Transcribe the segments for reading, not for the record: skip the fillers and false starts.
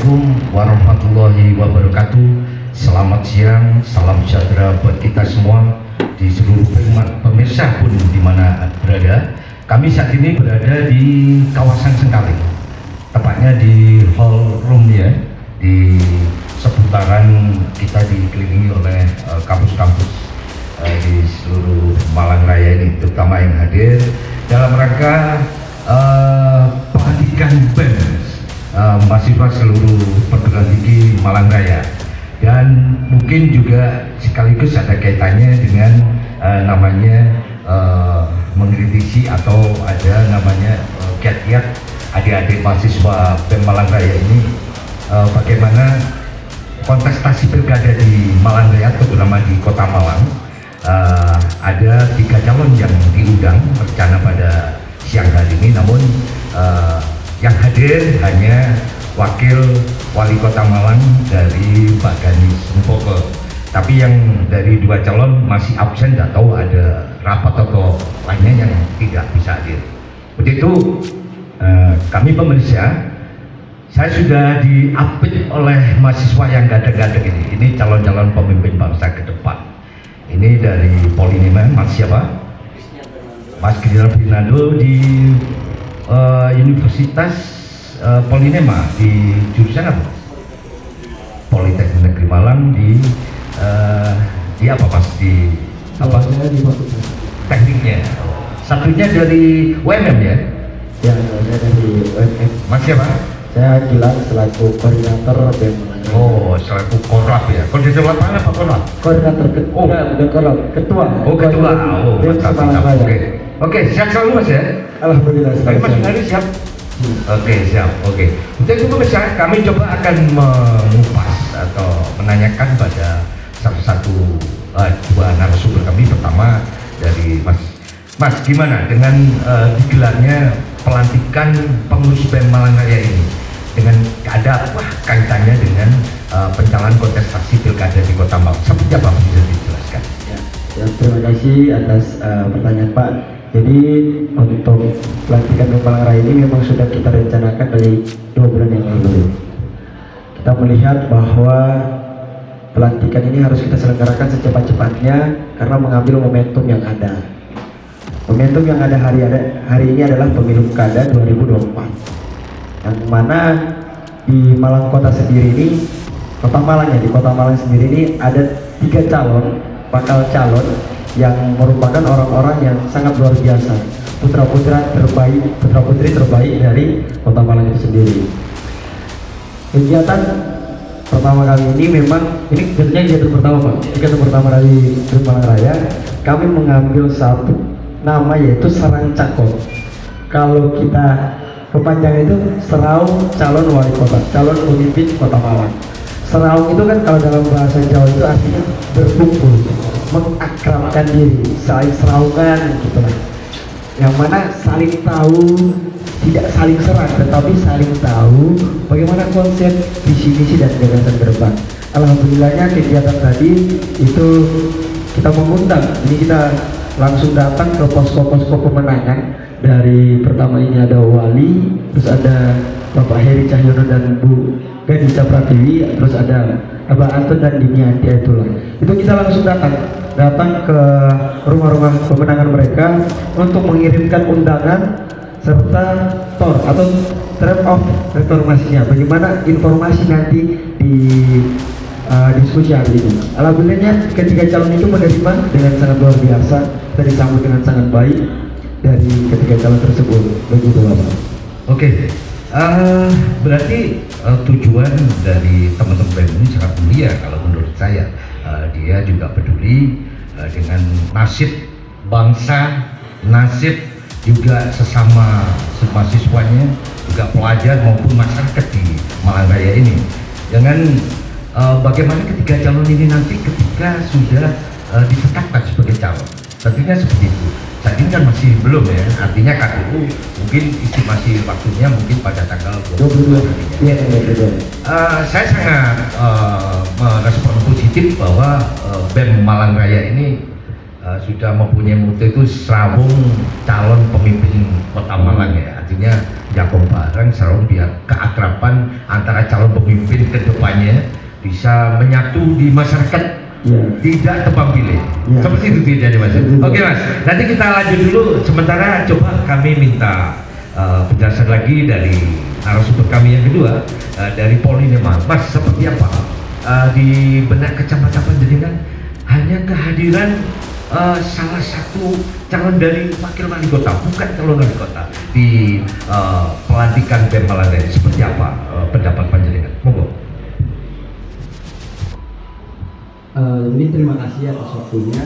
Assalamualaikum warahmatullahi wabarakatuh. Selamat siang, salam sejahtera buat kita semua di seluruh pemirsa pun di mana berada. Kami saat ini berada di kawasan Sengkaling, tepatnya di hall room ya, di seputaran kita dikelilingi oleh kampus-kampus di seluruh Malang Raya ini, terutama yang hadir dalam rangka pelantikan BEM mahasiswa seluruh perguruan tinggi Malang Raya, dan mungkin juga sekaligus ada kaitannya dengan namanya mengkritisi atau ada namanya kiat-kiat adik-adik mahasiswa BEM Malang Raya ini bagaimana kontestasi pilkada di Malang Raya, terutama di Kota Malang. Ada 3 calon yang diundang rencana pada siang hari ini, namun yang hadir hanya wakil wali kota Malang dari Pak Gani Sempoko. Tapi yang dari 2 calon masih absen, tidak tahu ada rapat atau lainnya yang tidak bisa hadir. Begitu kami pemirsa, saya sudah diapit oleh mahasiswa yang gadeg-gadeg ini. Ini calon-calon pemimpin bangsa ke depan. Ini dari Polinema, Mas siapa? Mas Gilal Fernando di Universitas Polinema di jurusan apa? Politeknik Negeri Malang di apa Mas? Di apa? Tekniknya. Satunya dari UMM ya? Ya, saya dari UMM. Mas siapa? Saya Gilang selaku koordinator BEM. Oh, selaku korlap ya? Koordinator lapangan apa korlap? Koordinator ketua, bukan korlap, ketua. Oh, ketua. Oh, BEM mantap, Malang mantap. Raya. Oke, siap selalu Mas ya? Alhamdulillah. Tapi Mas Gunadi siap? Oke, siap. Oke. Untuk itu pemirsa, kami coba akan mengupas atau menanyakan pada salah satu 2 narasumber kami. Pertama dari Mas gimana dengan digelarnya pelantikan pengurus BEM Malang Raya ini? Dengan ada apa kaitannya dengan pencalonan kontestasi pilkada di Kota Malang? Seperti apa bisa dijelaskan? Ya, terima kasih atas pertanyaan Pak. Jadi untuk pelantikan BEM Malang Raya ini memang sudah kita rencanakan dari 2 bulan yang lalu. Kita melihat bahwa pelantikan ini harus kita selenggarakan secepat-cepatnya karena mengambil momentum yang ada. Momentum yang ada hari ini adalah pemilu kada 2024. Yang mana di Malang Kota sendiri ini, Kota Malang ya, di Kota Malang sendiri ini ada 3 bakal calon yang merupakan orang-orang yang sangat luar biasa, putra-putri terbaik dari Kota Malang itu sendiri. Kegiatan pertama kali ini memang, ini kegiatan pertama Pak, kegiatan pertama dari BEM Malang Raya, kami mengambil satu nama yaitu Serang Cakot. Kalau kita kepanjangan itu Seraung Calon Wali Kota, calon pemimpin Kota Malang. Seraung itu kan kalau dalam bahasa Jawa itu artinya berkumpul, mengakrabkan diri, saling seraungan gitu lah. Yang mana saling tahu, tidak saling serang, tetapi saling tahu bagaimana konsep visi misi dan gagasan ke depan. Alhamdulillahnya kegiatan tadi itu kita mengundang, ini kita langsung datang ke posko-posko pemenangan. Dari pertama ini ada Wali, terus ada Bapak Heri Cahyono dan Bu Gadisa Pratiwi, terus ada Abah Anton dan Dimianti itulah. Itu kita langsung datang ke rumah-rumah pemenangan mereka untuk mengirimkan undangan serta TOR atau Draft of Reformasinya. Bagaimana informasi nanti di diskusi hari ini. Alhamdulillahnya ketiga calon itu menerima dengan sangat luar biasa dan disambut dengan sangat baik dari ketiga calon tersebut. Begitu Bapak. Oke, berarti tujuan dari teman-teman BEM ini sangat mulia kalau menurut saya. Dia juga peduli dengan nasib bangsa, nasib juga sesama mahasiswanya, juga pelajar maupun masyarakat di Malang Raya ini. Dengan bagaimana ketiga calon ini nanti ketika sudah ditetapkan sebagai calon, tentunya seperti itu. Saat ini kan masih belum ya, artinya KPU mungkin estimasi waktunya mungkin pada tanggal 22. Iya, Saya sangat merespon positif bahwa BEM Malang Raya ini sudah mempunyai mutu itu Serawung calon pemimpin Kota Malang ya, artinya jago bareng dilakukan selalu biar keakraban antara calon pemimpin kedepannya bisa menyatu di masyarakat, tidak tebang pilih. Seperti itu bedanya Mas. Oke Mas, nanti kita lanjut dulu. Sementara coba kami minta penjelasan lagi dari narasumber kami yang kedua, dari Polinema. Mas, seperti apa di benak Kecamatan Panjenengan hanya kehadiran salah satu calon dari wakil wali kota, bukan calon wali kota di pelantikan BEM Palangkaraya? Seperti apa pendapat Panjenengan? Monggo. Ini terima kasih atas waktunya.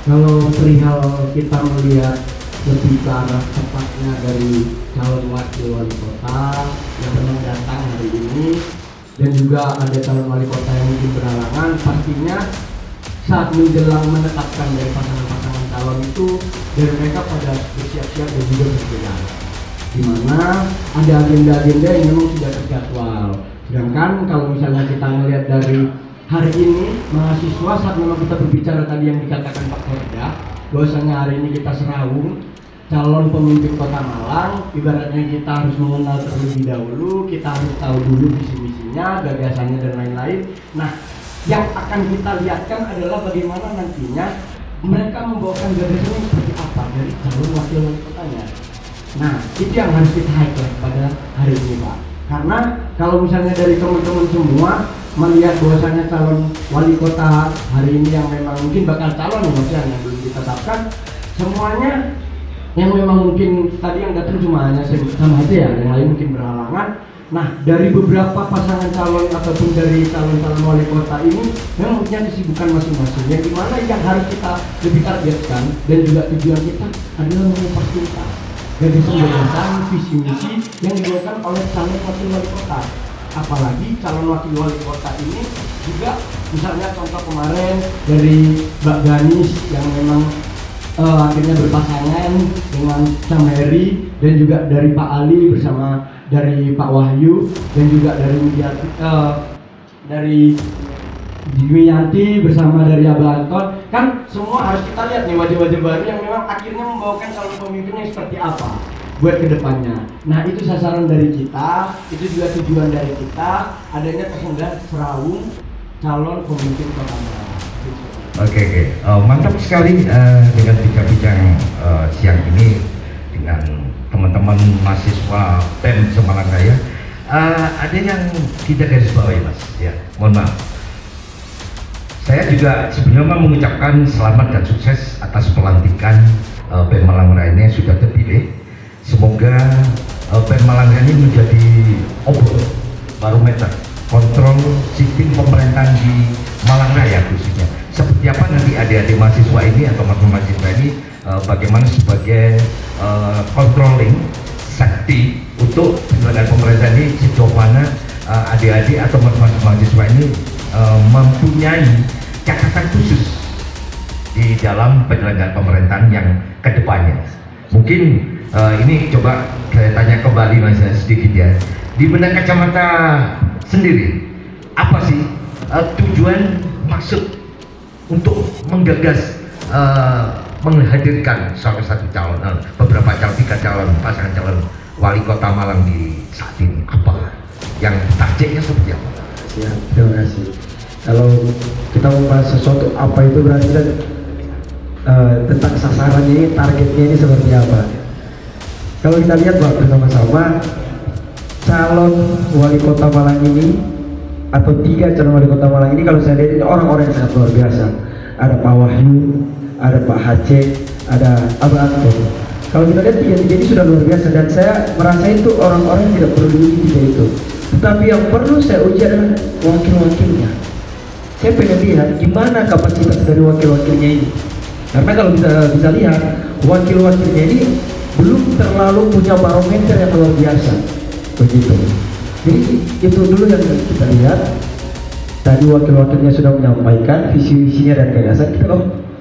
Kalau perihal kita melihat lebih ke arah tepatnya dari calon wakil wali kota yang memang datang hari ini, dan juga ada calon wali kota yang mungkin berhalangan, pastinya saat menjelang menetapkan dari pasangan-pasangan calon itu, dari mereka pada bersiap-siap dan juga berjalan, di mana ada agenda-agenda yang memang sudah terjadwal. Sedangkan kalau misalnya kita melihat dari hari ini, mahasiswa saat memang kita berbicara tadi yang dikatakan Pak Korda, bahwasanya hari ini kita serawung calon pemimpin Kota Malang, ibaratnya kita harus mengenal terlebih dahulu, kita harus tahu dulu visi misinya, gagasannya dan lain-lain. Nah, yang akan kita lihatkan adalah bagaimana nantinya mereka membawakan gagasannya seperti apa dari calon wakil wali kotanya. Nah, itu yang harus kita highlight pada hari ini Pak. Karena kalau misalnya dari teman-teman semua melihat bahwasanya calon wali kota hari ini yang memang mungkin bakal calon maksudnya yang belum ditetapkan, semuanya yang memang mungkin tadi yang datang cuma hanya sama aja ya, yang lain mungkin berhalangan. Nah, dari beberapa pasangan calon ataupun dari calon-calon wali kota ini memang punya kesibukan masing-masing, yang dimana yang harus kita lebih targetkan dan juga tujuan kita adalah mempertuntas gagasan visi misi yang dilakukan oleh calon wakil wali kota. Apalagi calon wakil wali kota ini juga misalnya contoh kemarin dari Mbak Ganis yang memang akhirnya berpasangan dengan Kang Heri, dan juga dari Pak Ali bersama dari Pak Wahyu, dan juga dari Dwiyanti bersama dari Abah Anton. Kan semua harus kita lihat nih wajah-wajah baru yang memang akhirnya membawakan calon pemimpinnya seperti apa buat kedepannya. Nah, itu sasaran dari kita, itu juga tujuan dari kita, adanya kesenggah serawung calon pemimpin Kota Malang. Oke. Mantap sekali dengan bincang-bincang siang ini dengan teman-teman mahasiswa BEM Semalangkaraya. Ada yang tidak garis bawahi Mas, ya, mohon maaf. Saya juga sebelumnya mengucapkan selamat dan sukses atas pelantikan BEM Malangkaraya ini sudah terpilih. Semoga BEM Malangkaraya ini menjadi obor, barometer kontrol sistem pemerintahan di Malang Raya khususnya. Seperti apa nanti adik-adik mahasiswa ini atau teman-teman mahasiswa ini bagaimana sebagai controlling sakti untuk penyelenggaraan pemerintahan ini, sejauh mana adik-adik atau teman-teman mahasiswa ini mempunyai catatan khusus di dalam penyelenggaraan pemerintahan yang kedepannya. Mungkin ini coba saya tanya kembali Mas sedikit ya, di benak kacamata sendiri apa sih tujuan maksud untuk menggagas menghadirkan salah satu calon, beberapa calon, 3 calon pasangan calon wali kota Malang di saat ini? Apa yang targetnya seperti apa? Ya, terima kasih. Kalau kita membahas sesuatu apa itu berarti kan tentang sasarannya ini, targetnya ini seperti apa. Kalau kita lihat Pak bersama-sama, calon wali kota Malang ini atau 3 calon wali kota Malang ini, kalau saya lihat ini orang-orang yang sangat luar biasa. Ada Pak Wahyu, ada Pak Hace, ada Abah Anton. Kalau kita lihat 3 ini sudah luar biasa, dan saya merasa itu orang-orang yang tidak perlu diuji itu. Tetapi yang perlu saya uji adalah wakil-wakilnya. Saya pengen lihat gimana kapasitas dari wakil-wakilnya ini. Karena kalau bisa lihat wakil-wakilnya ini belum terlalu punya barometer yang luar biasa. Begitu. Jadi itu dulu yang kita lihat. Tadi wakil-wakilnya sudah menyampaikan visi-visinya dan gagasan. Kita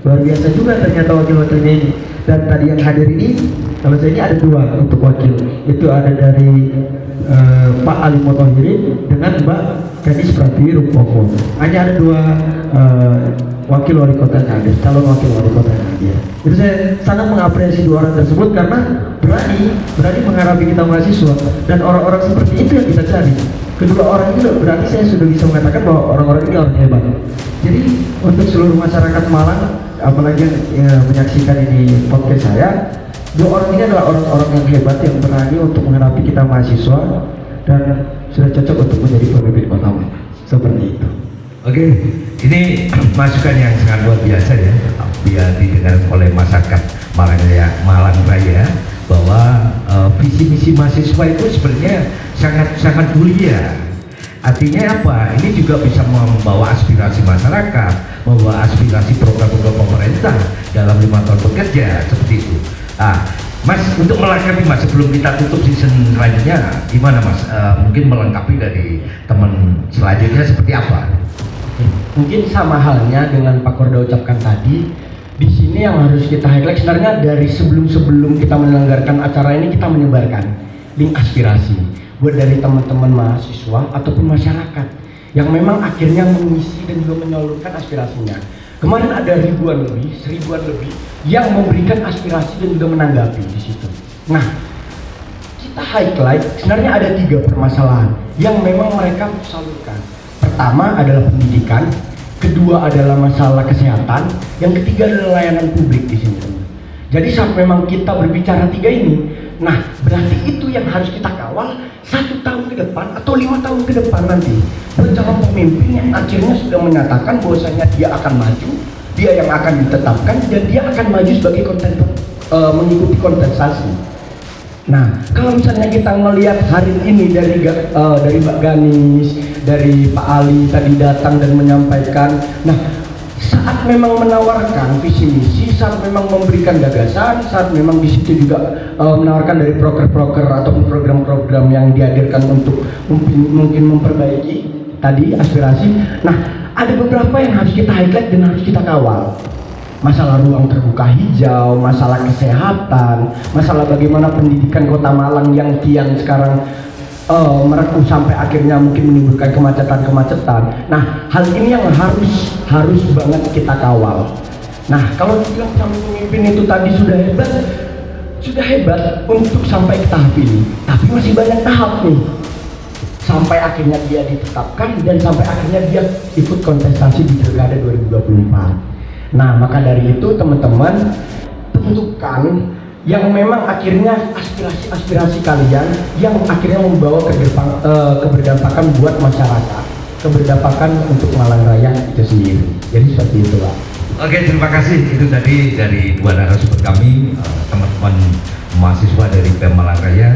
luar biasa juga ternyata wakil-wakilnya ini. Dan tadi yang hadir ini, kalau saya ini ada 2 untuk wakil. Itu ada dari Pak Ali Motohiri dengan Mbak Gadis Pratiwi Rumpoko. Hanya ada 2 wakil wali kota yang hadir, calon wakil wali kota yang hadir. Itu saya sangat mengapresiasi dua orang tersebut karena berani menghadapi kita mahasiswa, dan orang-orang seperti itu yang kita cari. Kedua orang itu berarti saya sudah bisa mengatakan bahwa orang-orang ini orang hebat. Jadi untuk seluruh masyarakat Malang, apalagi yang menyaksikan ini podcast saya, dua orang ini adalah orang-orang yang hebat yang berani untuk menghadapi kita mahasiswa dan sudah cocok untuk menjadi pemimpin kota Malang. Seperti itu. Oke, ini masukan yang sangat luar biasa ya, biar didengar oleh masyarakat Malang Raya bahwa visi misi mahasiswa itu sebenarnya sangat mulia. Artinya apa? Ini juga bisa membawa aspirasi masyarakat, membawa aspirasi program-program pemerintah dalam 5 tahun bekerja seperti itu. Mas, untuk melengkapi Mas sebelum kita tutup season selanjutnya, gimana Mas? Mungkin melengkapi dari teman selanjutnya seperti apa? Mungkin sama halnya dengan Pak Korda ucapkan tadi, di sini yang harus kita highlight sebenarnya dari sebelum kita menyelenggarakan acara ini, kita menyebarkan link aspirasi buat dari teman-teman mahasiswa ataupun masyarakat yang memang akhirnya mengisi dan juga menyalurkan aspirasinya. Kemarin ada seribuan lebih yang memberikan aspirasi dan juga menanggapi di situ. Nah, kita highlight sebenarnya ada 3 permasalahan yang memang mereka salurkan. Pertama adalah pendidikan, kedua adalah masalah kesehatan, yang ketiga adalah layanan publik di sini. Jadi saat memang kita berbicara 3 ini, nah berarti itu yang harus kita kawal 1 tahun ke depan atau 5 tahun ke depan nanti. Buat calon pemimpin yang akhirnya sudah menyatakan bahwasanya dia akan maju, dia yang akan ditetapkan, dan dia akan maju sebagai mengikuti kontestasi. Nah, kalau misalnya kita melihat hari ini dari Mbak Ganis, dari Pak Ali tadi datang dan menyampaikan, nah saat memang menawarkan visi misi, saat memang memberikan gagasan, saat memang di situ juga menawarkan dari proker-proker ataupun program-program yang dihadirkan untuk mungkin memperbaiki tadi aspirasi. Nah, ada beberapa yang harus kita highlight dan harus kita kawal. Masalah ruang terbuka hijau, masalah kesehatan, masalah bagaimana pendidikan Kota Malang yang kian sekarang mereku sampai akhirnya mungkin menimbulkan kemacetan. Nah, hal ini yang harus banget kita kawal. Nah, kalau dibilang calon pemimpin itu tadi sudah hebat untuk sampai ke tahap ini, tapi masih banyak tahap nih sampai akhirnya dia ditetapkan dan sampai akhirnya dia ikut kontestasi di Pilkada 2024. Nah, maka dari itu teman-teman tentukan yang memang akhirnya aspirasi kalian yang akhirnya membawa keberdampakan buat masyarakat, keberdampakan untuk Malang Raya itu sendiri. Jadi seperti itu Pak. Oke, terima kasih. Itu tadi dari dua narasumber kami, teman-teman mahasiswa dari BEM Malang Raya.